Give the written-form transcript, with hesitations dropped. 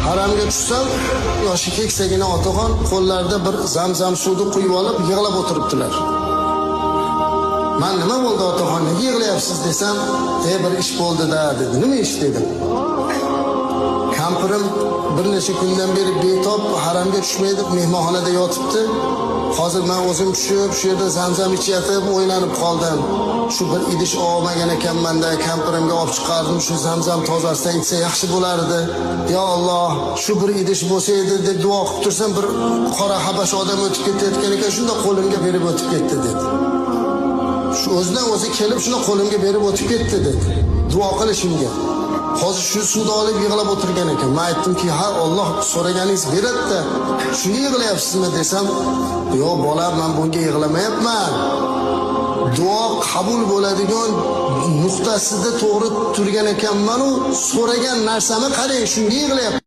haramga tushsam, yoshi keksagina otaxon qo'llarida bir zamzam suvni quyib olib yig'lab o'tiribdilar. Men nima bo'ldi otaxon, nega yig'layapsiz desam, bir ish bo'ldi-da dedi. Nima ish dedim. Kampirim bir necha kundan beri betob haramga tushmaydi, mehmonxonada yotibdi. Hozir men o'zim tushib, shu yerda zamzam ichyatib, o'ynanib qoldim. Shu bir idish olmagan ekanman-da, kampirimga olib chiqardim, shu zamzam tozasidan ichsa yaxshi bo'lardi. Yo Alloh, shu bir idish bo'lsa edi deb duo qilib tursam, bir qora habash odam o'tib ketayotgan ekan, shunda qo'limga berib o'tib ketdi dedi. Shu o'zidan o'zi kelib shuni qo'limga berib o'tib ketdi dedi. Duo qilishimga. Hozir shu suvni olib yig'lab o'tirgan ekan. Men aytdimki, "Ha, Alloh so'raganingiz beradi-da. Shunga yig'layapsizmi?" desam, "Yo'q, bolam, men bunga yig'lamayapman. Duo qabul bo'ladigan nuqtasida to'g'ri turgan ekanman-u, so'ragan narsani qarang, shunga yig'layapman."